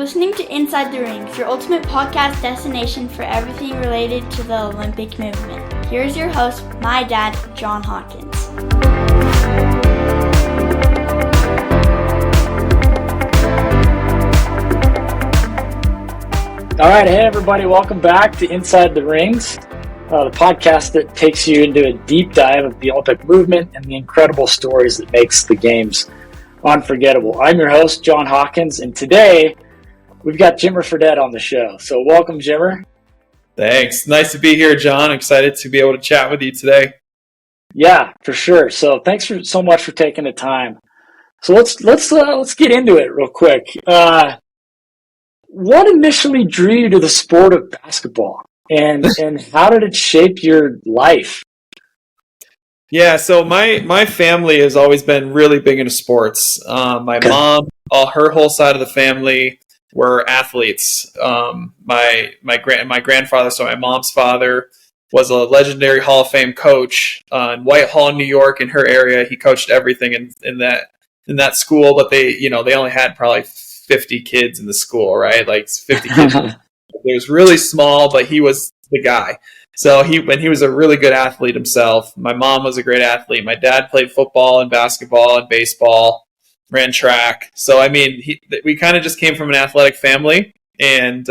listening to Inside the Rings, your ultimate podcast destination for everything related to the Olympic movement. Here's your host, my dad, John Hawkins. All right, hey everybody, welcome back to Inside the Rings, the podcast that takes you into a deep dive of the Olympic movement and the incredible stories that makes the games unforgettable. I'm your host, John Hawkins, and today we've got Jimmer Fredette on the show. So welcome, Jimmer. Thanks. Nice to be here, John. Excited to be able to chat with you today. Yeah, for sure. So thanks so much for taking the time. So let's get into it real quick. What initially drew you to the sport of basketball, and how did it shape your life? Yeah, so my family has always been really big into sports. My mom, her whole side of the family were athletes. My grandfather, so my mom's father, was a legendary Hall of Fame coach in Whitehall, New York, in her area. He coached everything in that school, but they only had probably 50 kids in the school, right? Like 50 kids. It was really small, but he was the guy. So he was a really good athlete himself. My mom was a great athlete. My dad played football and basketball and baseball, ran track. So, I mean, we kind of just came from an athletic family. And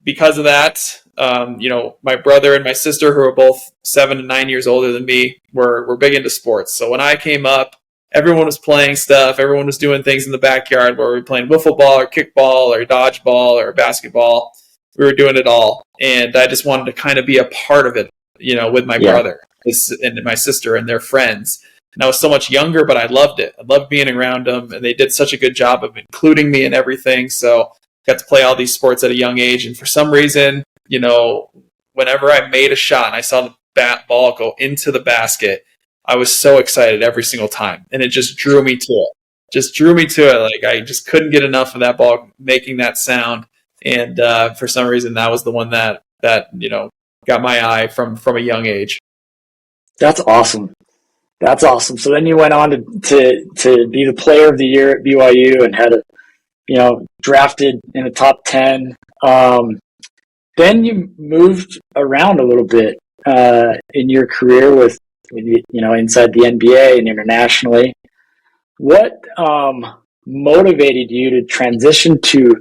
because of that, my brother and my sister, who are both 7 and 9 years older than me, were big into sports. So when I came up, everyone was playing stuff. Everyone was doing things in the backyard where we were playing wiffle ball or kickball or dodgeball or basketball. We were doing it all. And I just wanted to kind of be a part of it, with my brother and my sister and their friends. And I was so much younger, but I loved it. I loved being around them. And they did such a good job of including me in everything. So I got to play all these sports at a young age. And for some reason, whenever I made a shot and I saw the ball go into the basket, I was so excited every single time. And it just drew me to it. Like I just couldn't get enough of that ball making that sound. And for some reason, that was the one that got my eye from a young age. That's awesome. So then you went on to be the player of the year at BYU and had drafted in the top 10. Then you moved around a little bit in your career with inside the NBA and internationally. What motivated you to transition to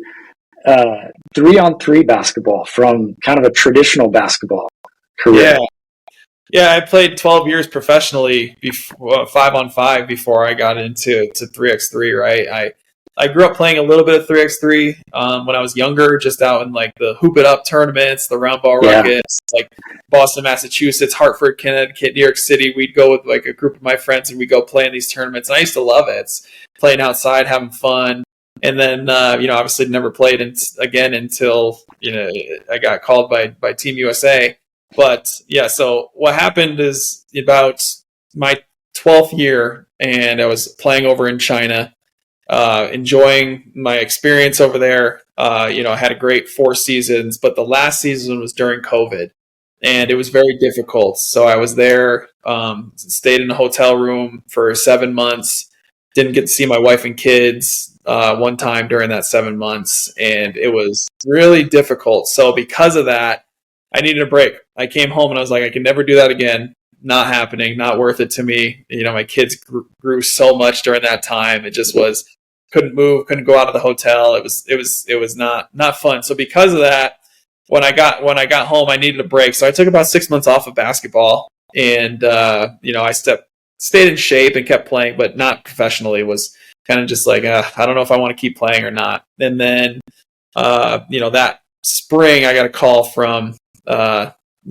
3-on-3 basketball from kind of a traditional basketball career? Yeah, I played 12 years professionally, 5-on-5 before I got into 3x3, right? I grew up playing a little bit of 3x3 when I was younger, just out in like the Hoop It Up tournaments, the round ball rockets, like Boston, Massachusetts, Hartford, Connecticut, New York City. We'd go with like a group of my friends and we'd go play in these tournaments. And I used to love it. It's playing outside, having fun. And then, obviously never played again until, I got called by Team USA. But yeah, so what happened is about my 12th year and I was playing over in China, enjoying my experience over there. I had a great 4 seasons, but the last season was during COVID and it was very difficult. So I was there, stayed in a hotel room for 7 months, didn't get to see my wife and kids one time during that 7 months, and it was really difficult. So because of that, I needed a break. I came home and I was like, I can never do that again. Not happening, not worth it to me. My kids grew so much during that time. It just couldn't move, couldn't go out of the hotel. It was not fun. So because of that, when I got home, I needed a break. So I took about 6 months off of basketball, and I stayed in shape and kept playing, but not professionally. Was kind of just like, I don't know if I want to keep playing or not. And then, that spring, I got a call from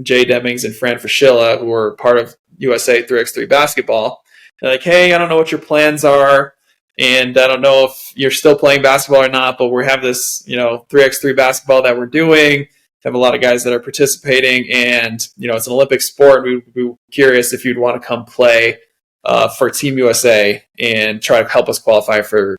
Jay Demings and Fran Fraschilla, who were part of USA 3x3 basketball. They're like, hey, I don't know what your plans are, and I don't know if you're still playing basketball or not, but we have this, 3x3 basketball that we're doing. We have a lot of guys that are participating, and, it's an Olympic sport. We'd be curious if you'd want to come play for Team USA and try to help us qualify for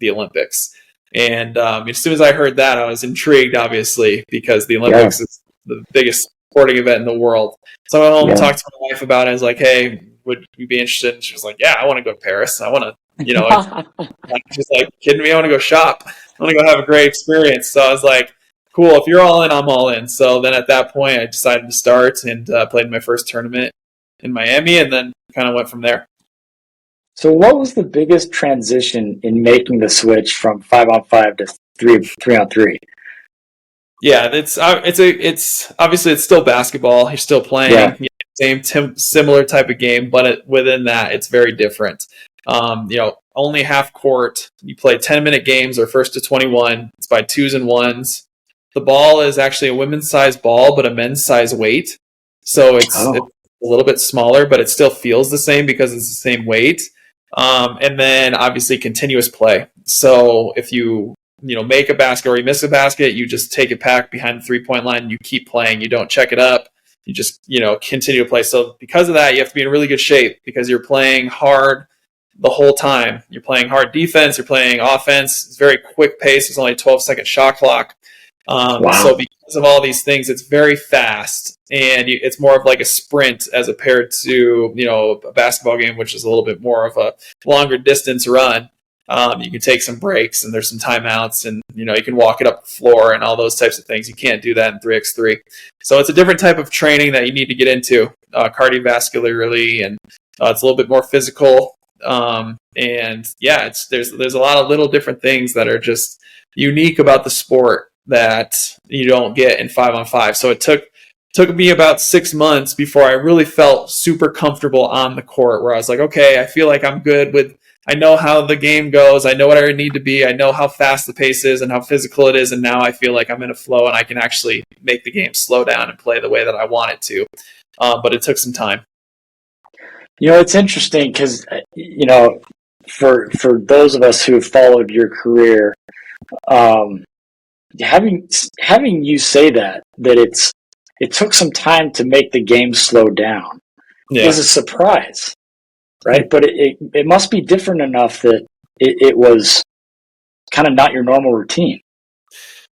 the Olympics. And as soon as I heard that, I was intrigued, obviously, because the Olympics is the biggest sporting event in the world. So I went home and talked to my wife about it. I was like, hey, would you be interested? And she was like, yeah, I want to go to Paris. I want to you know, I'm just like, kidding me? I want to go shop. I want to go have a great experience. So I was like, cool, if you're all in, I'm all in. So then at that point, I decided to start and played my first tournament in Miami, and then kind of went from there. So what was the biggest transition in making the switch from 5-on-5 to 3-on-3? Yeah, it's obviously it's still basketball. You're still playing similar type of game, but within that, it's very different. Only half court. You play 10-minute games or first to 21. It's by 2s and 1s. The ball is actually a women's size ball, but a men's size weight. So it's a little bit smaller, but it still feels the same because it's the same weight. And then obviously continuous play. So if you make a basket or you miss a basket, you just take it back behind the 3-point line and you keep playing. You don't check it up. You just, continue to play. So because of that, you have to be in really good shape because you're playing hard the whole time. You're playing hard defense. You're playing offense. It's very quick pace. It's only a 12-second shot clock. So because of all these things, it's very fast and it's more of like a sprint as compared to, a basketball game, which is a little bit more of a longer distance run. You can take some breaks and there's some timeouts and, you can walk it up the floor and all those types of things. You can't do that in 3x3. So it's a different type of training that you need to get into cardiovascularly, and it's a little bit more physical. There's a lot of little different things that are just unique about the sport that you don't get in 5-on-5. So it took me about 6 months before I really felt super comfortable on the court, where I was like, okay, I feel like I'm good I know how the game goes. I know what I need to be. I know how fast the pace is and how physical it is. And now I feel like I'm in a flow and I can actually make the game slow down and play the way that I want it to. But it took some time. It's interesting because, for those of us who have followed your career, having you say that it took some time to make the game slow down is a surprise, right? But it must be different enough that it was kind of not your normal routine.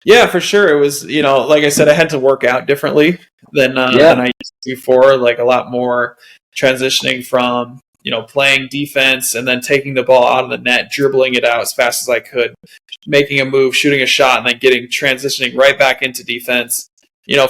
Yeah, for sure. It was, like I said, I had to work out differently than I used to before, like a lot more transitioning from, playing defense and then taking the ball out of the net, dribbling it out as fast as I could, making a move, shooting a shot, and then transitioning right back into defense.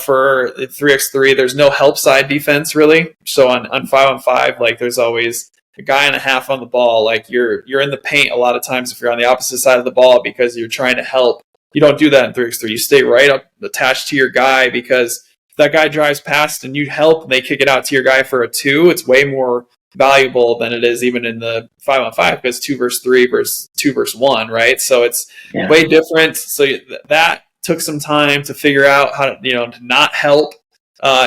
For 3x3, there's no help side defense really. So on 5-on-5, like there's always a guy and a half on the ball. Like you're in the paint a lot of times if you're on the opposite side of the ball because you're trying to help. You don't do that in 3x3. You stay right up attached to your guy because if that guy drives past and you help and they kick it out to your guy for a 2, it's way more valuable than it is even in the 5-on-5 because 2 versus 3 versus 2 versus 1, right? So it's way different. So that took some time to figure out how to, to not help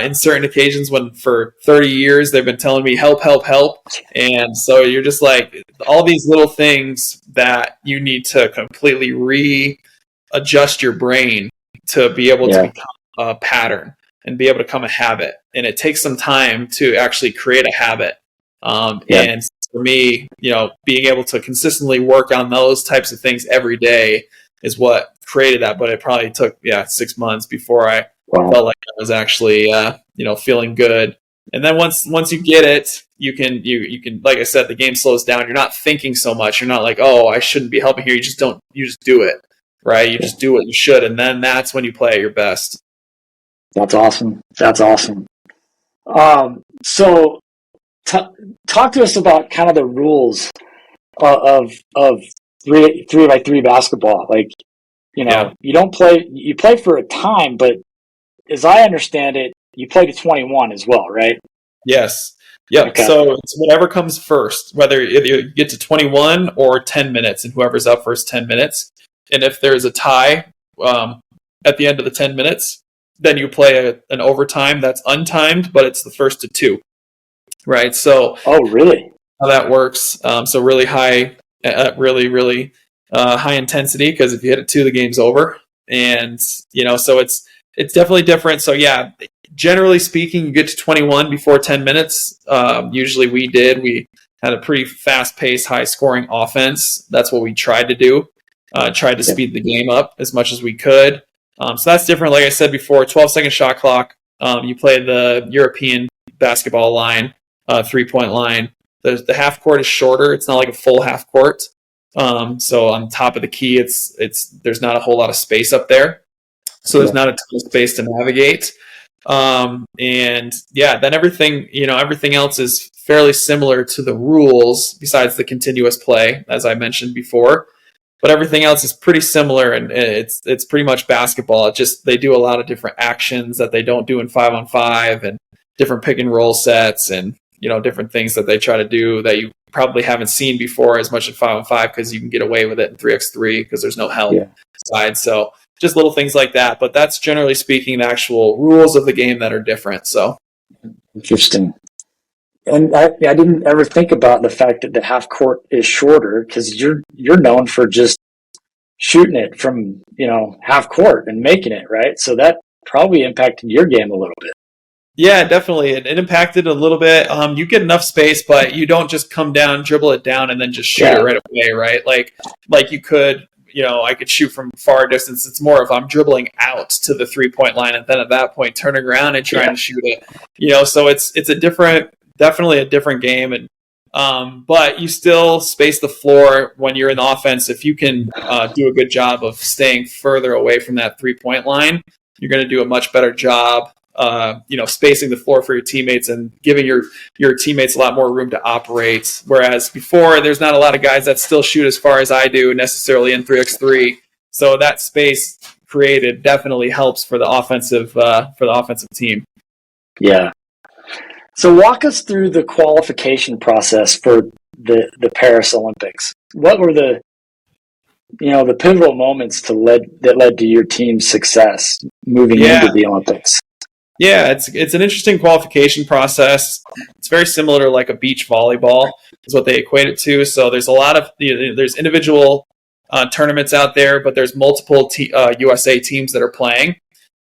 in certain occasions when for 30 years they've been telling me help. And so you're just like all these little things that you need to completely readjust your brain to be able to become a pattern and be able to become a habit. And it takes some time to actually create a habit. And for me, being able to consistently work on those types of things every day is what created that. But it probably took 6 months before I felt like I was actually feeling good. And then once you get it, you can like I said, the game slows down. You're not thinking so much. You're not like, oh, I shouldn't be helping here. You just do it, right? You just do what you should, and then that's when you play at your best. That's awesome. So talk to us about kind of the rules of 3x3 basketball. Like, you don't play. You play for a time, but as I understand it, you play to 21 as well, right? Yes. Yep. Okay. So it's whatever comes first, whether you get to 21 or 10 minutes, and whoever's up first 10 minutes. And if there's a tie at the end of the 10 minutes, then you play an overtime that's untimed, but it's the first to 2, right? So, really? How that works? So really high, really high intensity because if you hit it 2, the game's over, and so it's definitely different. So generally speaking, you get to 21 before 10 minutes. Usually we had a pretty fast-paced, high-scoring offense. That's what we tried to do. Tried to speed the game up as much as we could. So that's different. Like I said before, 12-second shot clock. You play the European basketball line, 3-point line. The half court is shorter. It's not like a full half court. So on top of the key, there's not a whole lot of space up there. So there's not a ton of space to navigate. And yeah, then everything else is fairly similar to the rules besides the continuous play, as I mentioned before. But everything else is pretty similar, and it's pretty much basketball. It just, they do a lot of different actions that they don't do in 5-on-5, and different pick and roll sets, and different things that they try to do that you probably haven't seen before as much in 5-on-5, because you can get away with it in 3x3 because there's no help side. So just little things like that. But that's generally speaking the actual rules of the game that are different. So interesting. And I didn't ever think about the fact that the half court is shorter, because you're known for just shooting it from half court and making it, right? So that probably impacted your game a little bit. Yeah, definitely. It impacted a little bit. You get enough space, but you don't just come down, dribble it down, and then just shoot it right away, right? Like you could, I could shoot from far distance. It's more of I'm dribbling out to the 3-point line, and then at that point turning around and trying to shoot it. So it's definitely a different game, and but you still space the floor when you're in the offense. If you can do a good job of staying further away from that 3-point line, you're going to do a much better job spacing the floor for your teammates and giving your teammates a lot more room to operate. Whereas before, there's not a lot of guys that still shoot as far as I do necessarily in 3x3. So that space created definitely helps for the offensive team. Yeah. So walk us through the qualification process for the Paris Olympics. What were the pivotal moments that led to your team's success moving into the Olympics? Yeah, it's an interesting qualification process. It's very similar to like a beach volleyball is what they equate it to. So there's a lot of there's individual tournaments out there, but there's multiple USA teams that are playing,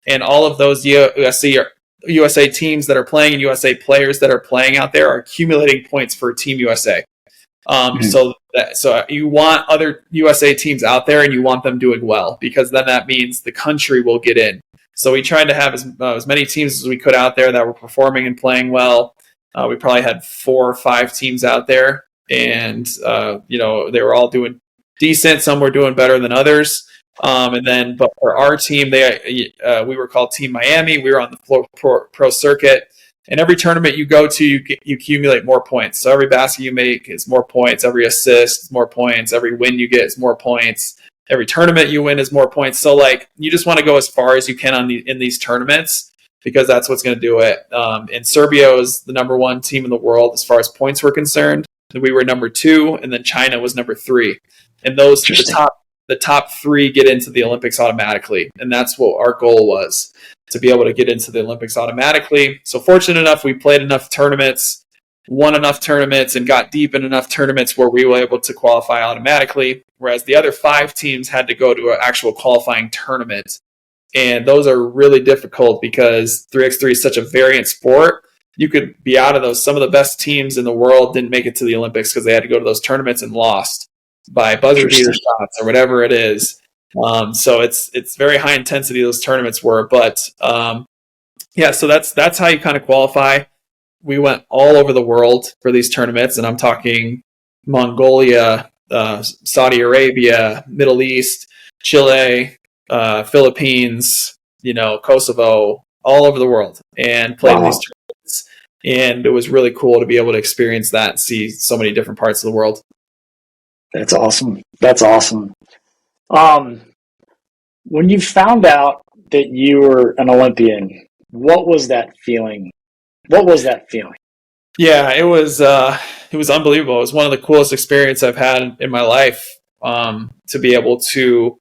and all of those USA teams that are playing and USA players that are playing out there are accumulating points for Team USA. So you want other USA teams out there, and you want them doing well, because then that means the country will get in. So we tried to have as many teams as we could out there that were performing and playing well. We probably had 4 or 5 teams out there, and they were all doing decent. Some were doing better than others. But for our team, we were called Team Miami. We were on the pro circuit, and every tournament you go to, you accumulate more points. So every basket you make is more points. Every assist is more points. Every win you get is more points. Every tournament you win is more points. So you just want to go as far as you can in these tournaments, because that's what's going to do it. And Serbia was the number 1 team in the world as far as points were concerned. We were number 2, and then China was number 3. And the top 3 get into the Olympics automatically. And that's what our goal was, to be able to get into the Olympics automatically. So fortunate enough, we played enough tournaments, won enough tournaments, and got deep in enough tournaments where we were able to qualify automatically, whereas the other 5 teams had to go to an actual qualifying tournament. And those are really difficult because 3x3 is such a variant sport. You could be out of those. Some of the best teams in the world didn't make it to the Olympics because they had to go to those tournaments and lost by buzzer beater shots or whatever it is. So it's very high intensity, those tournaments were. But so that's how you kind of qualify. We went all over the world for these tournaments, and I'm talking Mongolia, Saudi Arabia, Middle East, Chile, Philippines, Kosovo, all over the world, and played in these tournaments. And it was really cool to be able to experience that and see so many different parts of the world. That's awesome. When you found out that you were an Olympian, what was that feeling? Yeah, it was unbelievable. It was one of the coolest experiences I've had in my life, to be able to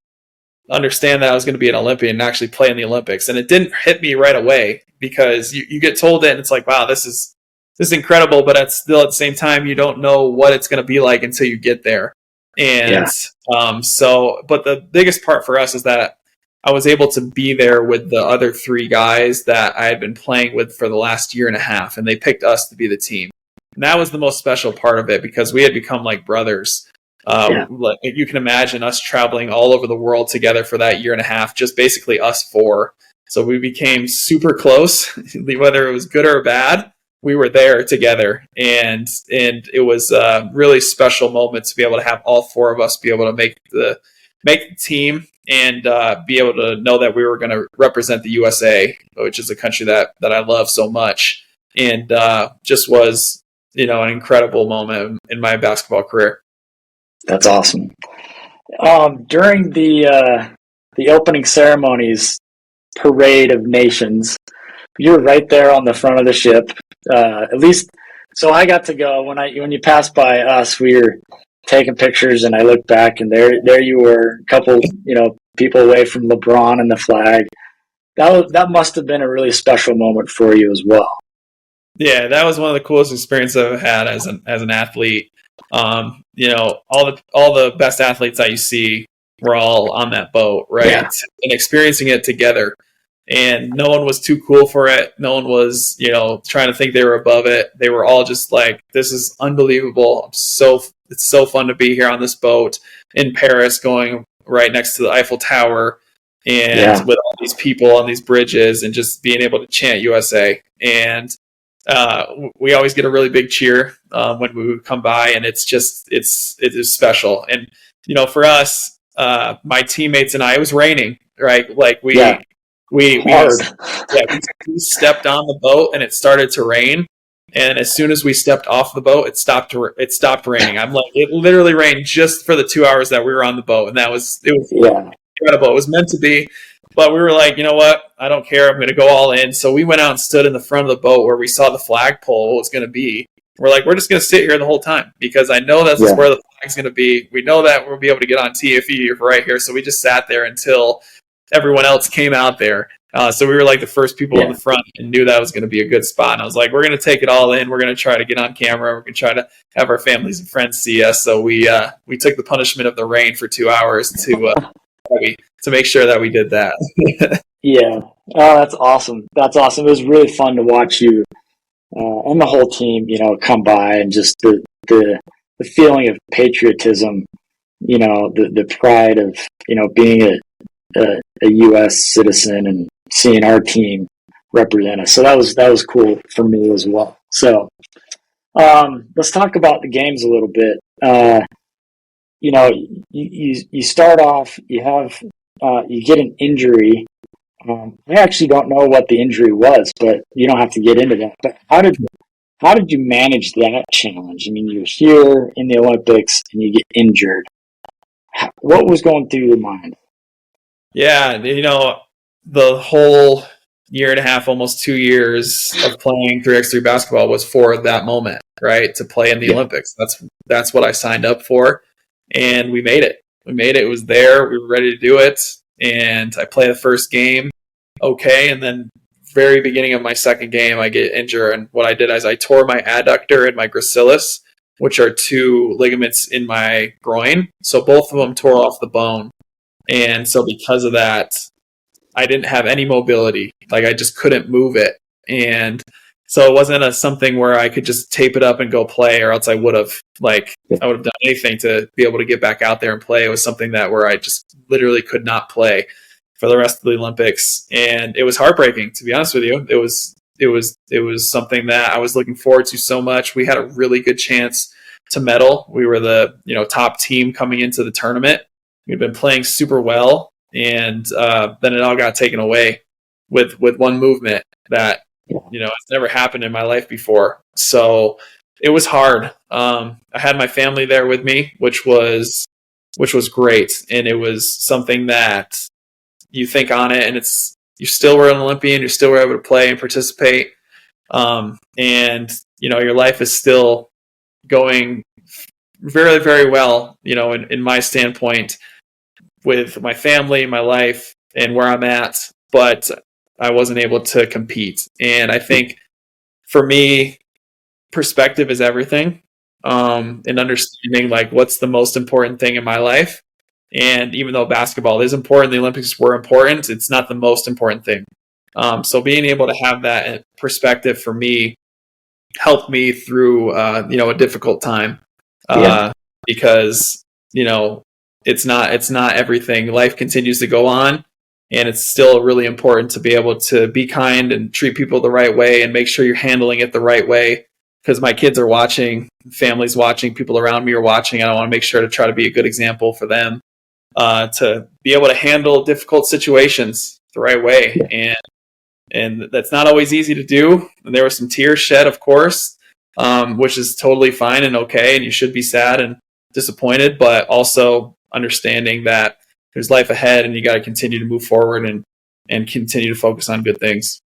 understand that I was going to be an Olympian and actually play in the Olympics. And it didn't hit me right away, because you get told it and it's like, wow, this is incredible, but at the same time, you don't know what it's going to be like until you get there. And but the biggest part for us is that I was able to be there with the other 3 guys that I had been playing with for the last year and a half, and they picked us to be the team. And that was the most special part of it, because we had become like brothers. You can imagine us traveling all over the world together for that year and a half, just basically us 4. So we became super close, whether it was good or bad. we were there together, and it was a really special moment to be able to have all four of us be able to make the team, and be able to know that we were going to represent the USA, which is a country that I love so much, and just was, an incredible moment in my basketball career. That's awesome. During the opening ceremonies parade of nations, you were right there on the front of the ship. At least, so I got to go when you passed by us. We were taking pictures, and I looked back, and there you were, a couple, people away from LeBron and the flag. That must have been a really special moment for you as well. Yeah, that was one of the coolest experiences I've had as an athlete. All the best athletes that you see were all on that boat, right? Yeah. And experiencing it together. And no one was too cool for it. No one was, trying to think they were above it. They were all just like, this is unbelievable. It's so fun to be here on this boat in Paris, going right next to the Eiffel Tower, and with all these people on these bridges, and just being able to chant USA. And we always get a really big cheer when we would come by, and it is special. And for us, my teammates and I, it was raining, right? Like we stepped on the boat, and it started to rain. And as soon as we stepped off the boat, it stopped raining. I'm like, it literally rained just for the 2 hours that we were on the boat, and it was incredible. It was meant to be. But we were like, you know what? I don't care. I'm going to go all in. So we went out and stood in the front of the boat where we saw the flagpole was going to be. We're like, we're just going to sit here the whole time, because I know that's where the flag's going to be. We know that we'll be able to get on TFE right here. So we just sat there until everyone else came out there. So we were like the first people in the front, and knew that was going to be a good spot. And I was like, we're going to take it all in. We're going to try to get on camera. We're going to try to have our families and friends see us. So we took the punishment of the rain for 2 hours to make sure that we did that. Yeah. Oh, that's awesome. That's awesome. It was really fun to watch you and the whole team, come by, and just the feeling of patriotism, the pride of, being a U.S. citizen and seeing our team represent us. So that was cool for me as well. So let's talk about the games a little bit. You start off, you get an injury. I actually don't know what the injury was, but you don't have to get into that. But how did you manage that challenge? I mean, you're here in the Olympics and you get injured. What was going through your mind? Yeah, the whole year and a half, almost 2 years of playing 3x3 basketball was for that moment, right? To play in the Olympics. That's what I signed up for, and we made it. It was there. We were ready to do it, and I play the first game, okay, and then very beginning of my second game, I get injured, and what I did is I tore my adductor and my gracilis, which are two ligaments in my groin. So both of them tore off the bone. And so because of that, I didn't have any mobility. Like, I just couldn't move it. And so it wasn't something where I could just tape it up and go play, or else I would have done anything to be able to get back out there and play. It was something where I just literally could not play for the rest of the Olympics. And it was heartbreaking, to be honest with you. It was something that I was looking forward to so much. We had a really good chance to medal. We were the top team coming into the tournament. We'd been playing super well, and then it all got taken away with one movement that it's never happened in my life before. So it was hard. I had my family there with me, which was great, and it was something that you think on it, and you still were an Olympian, you still were able to play and participate, and your life is still going very, very well, in my standpoint, with my family, my life, and where I'm at, but I wasn't able to compete. And I think for me, perspective is everything, and understanding what's the most important thing in my life. And even though basketball is important, the Olympics were important, it's not the most important thing. So being able to have that perspective for me helped me through a difficult time, because it's not everything. Life continues to go on, And it's still really important to be able to be kind and treat people the right way and make sure you're handling it the right way. Because my kids are watching, family's watching, people around me are watching. And I want to make sure to try to be a good example for them, to be able to handle difficult situations the right way. And that's not always easy to do. And there were some tears shed, of course, which is totally fine and okay. And you should be sad and disappointed, but also understanding that there's life ahead and you got to continue to move forward and continue to focus on good things.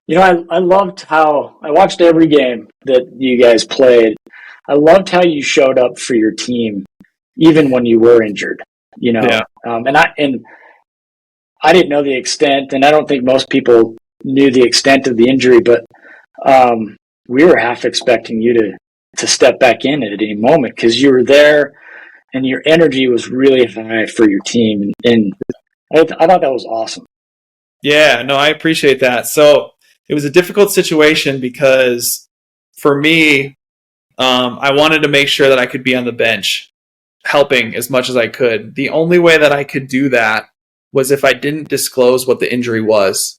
You know, I loved how I watched every game that you guys played. I loved how you showed up for your team, even when you were injured, you know, Yeah. And I didn't know the extent, and I don't think most people knew the extent of the injury, but we were half expecting you to step back in at any moment because you were there and your energy was really high for your team. And I thought that was awesome. Yeah, no, I appreciate that. So it was a difficult situation because for me, I wanted to make sure that I could be on the bench helping as much as I could. The only way that I could do that was if I didn't disclose what the injury was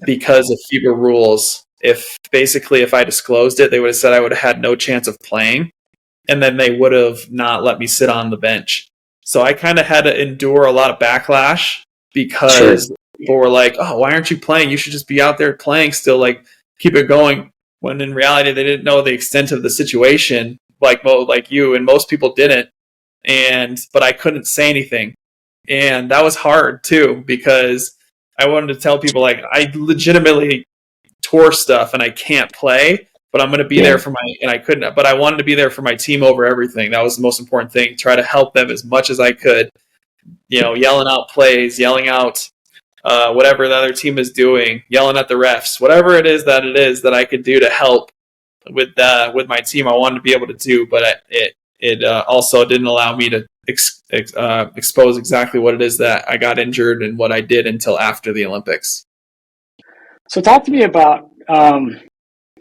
because of FIBA rules. If I disclosed it, they would have said I would have had no chance of playing, and then they would have not let me sit on the bench. So I kind of had to endure a lot of backlash because people were like, "Oh, why aren't you playing? You should just be out there playing still, like keep it going." When in reality, they didn't know the extent of the situation, like you and most people didn't. But I couldn't say anything. And that was hard too, because I wanted to tell people like I legitimately tore stuff and I can't play, but I'm going to be there for but I wanted to be there for my team over everything. That was the most important thing. Try to help them as much as I could, you know, yelling out plays, yelling out whatever the other team is doing, yelling at the refs, whatever it is that I could do to help with my team. I wanted to be able to do, but it also didn't allow me to expose exactly what it is that I got injured and what I did until after the Olympics. So talk to me about kind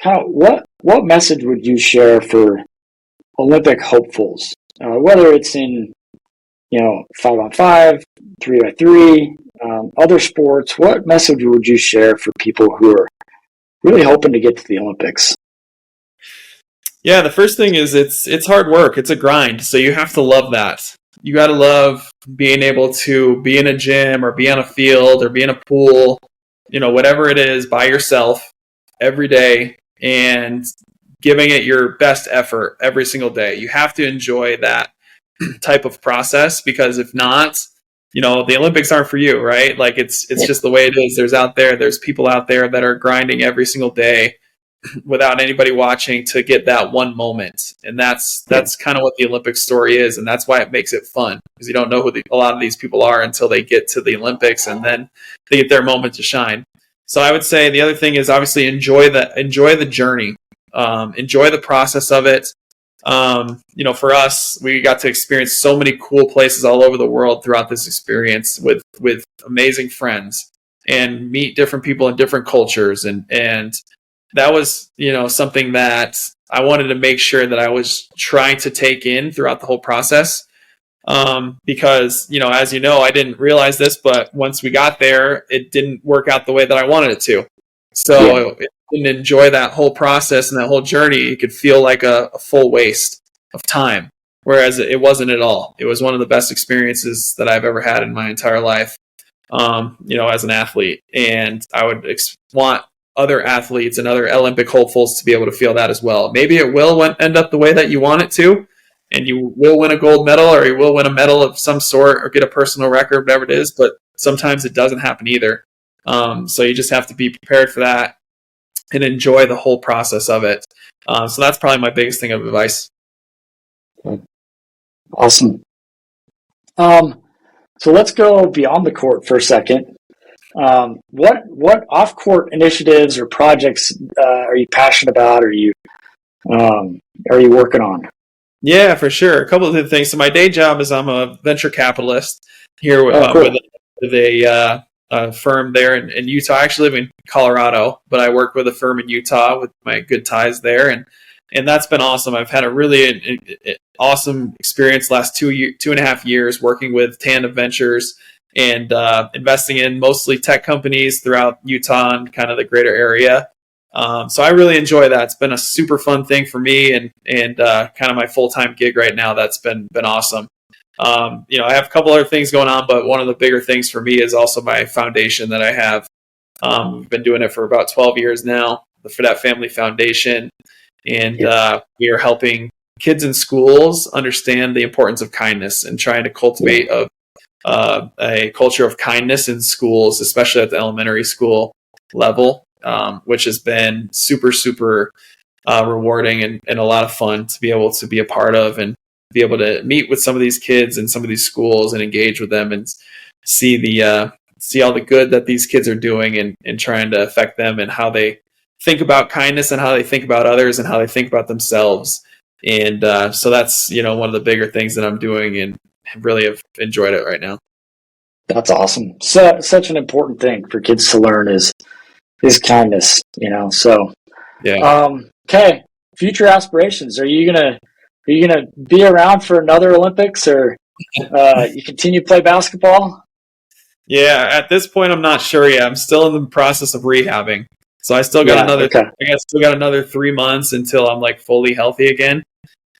of what message would you share for Olympic hopefuls, whether it's in, you know, 5-on-5, 3-by-3, other sports. What message would you share for people who are really hoping to get to the Olympics? Yeah, the first thing is it's hard work. It's a grind. So you have to love that. You got to love being able to be in a gym or be on a field or be in a pool, you know, whatever it is, by yourself every day and giving it your best effort every single day. You have to enjoy that type of process, because if not, you know, the Olympics aren't for you, right? Like it's just the way it is. There's people out there that are grinding every single day without anybody watching to get that one moment. And that's kind of what the Olympic story is. And that's why it makes it fun, because you don't know who a lot of these people are until they get to the Olympics and then they get their moment to shine. So I would say the other thing is obviously enjoy the journey, enjoy the process of it. You know, for us, we got to experience so many cool places all over the world throughout this experience with amazing friends and meet different people in different cultures. And that was, you know, something that I wanted to make sure that I was trying to take in throughout the whole process. Because, you know, as you know, I didn't realize this, but once we got there, it didn't work out the way that I wanted it to. So if you didn't enjoy that whole process and that whole journey, it could feel like a full waste of time. Whereas it wasn't at all. It was one of the best experiences that I've ever had in my entire life, you know, as an athlete. And I would want other athletes and other Olympic hopefuls to be able to feel that as well. Maybe it will end up the way that you want it to, and you will win a gold medal or you will win a medal of some sort or get a personal record, whatever it is, but sometimes it doesn't happen either. So you just have to be prepared for that and enjoy the whole process of it. So that's probably my biggest thing of advice. Awesome. So let's go beyond the court for a second. What off-court initiatives or projects are you passionate about? Are you working on? Yeah, for sure. A couple of the things. So my day job is I'm a venture capitalist here with a firm there in Utah. I actually live in Colorado, but I work with a firm in Utah with my good ties there, and that's been awesome. I've had a really awesome experience last 2.5 years working with Tandem Ventures and investing in mostly tech companies throughout Utah and kind of the greater area. So I really enjoy that. It's been a super fun thing for me, and kind of my full-time gig right now. That's been awesome. I have a couple other things going on, but one of the bigger things for me is also my foundation that I have. We've been doing it for about 12 years now, the Fredette Family Foundation, and we are helping kids in schools understand the importance of kindness and trying to cultivate a culture of kindness in schools, especially at the elementary school level, which has been super, super rewarding and a lot of fun to be able to be a part of, and be able to meet with some of these kids in some of these schools and engage with them and see all the good that these kids are doing, and trying to affect them and how they think about kindness and how they think about others and how they think about themselves. And so that's, one of the bigger things that I'm doing, and really have enjoyed it right now. That's awesome. So, such an important thing for kids to learn is kindness, so. Yeah. Okay. Future aspirations. Are you gonna be around for another Olympics, or you continue to play basketball? Yeah, at this point, I'm not sure yet. I'm still in the process of rehabbing. So I still got another 3 months until I'm like fully healthy again.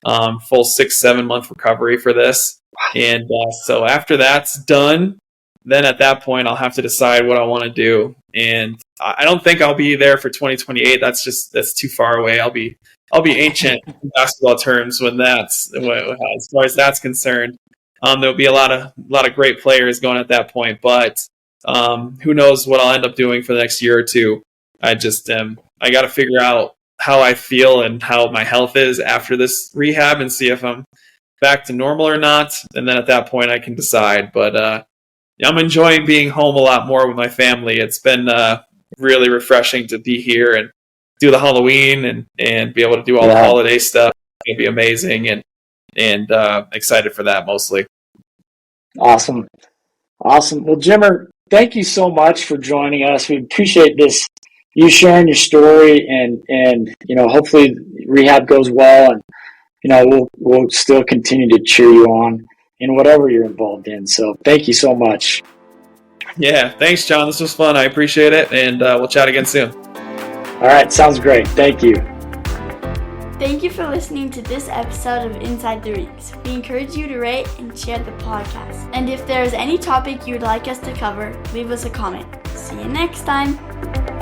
Full 6-7 month recovery for this. And so after that's done, then at that point, I'll have to decide what I want to do. And I don't think I'll be there for 2028. That's too far away. I'll be ancient in basketball terms as far as that's concerned. There'll be a lot of great players going at that point, but who knows what I'll end up doing for the next year or two. I just I got to figure out how I feel and how my health is after this rehab, and see if I'm back to normal or not. And then at that point, I can decide. But I'm enjoying being home a lot more with my family. It's been really refreshing to be here and do the Halloween and be able to do all the holiday stuff. It'll be amazing, and excited for that mostly. Awesome. Well, Jimmer, thank you so much for joining us. We appreciate you sharing your story, and hopefully rehab goes well, and we'll still continue to cheer you on in whatever you're involved in. So thank you so much. Yeah, thanks, John. This was fun. I appreciate it, and we'll chat again soon. All right, sounds great. Thank you. Thank you for listening to this episode of Inside the Rinks. We encourage you to rate and share the podcast. And if there is any topic you would like us to cover, leave us a comment. See you next time.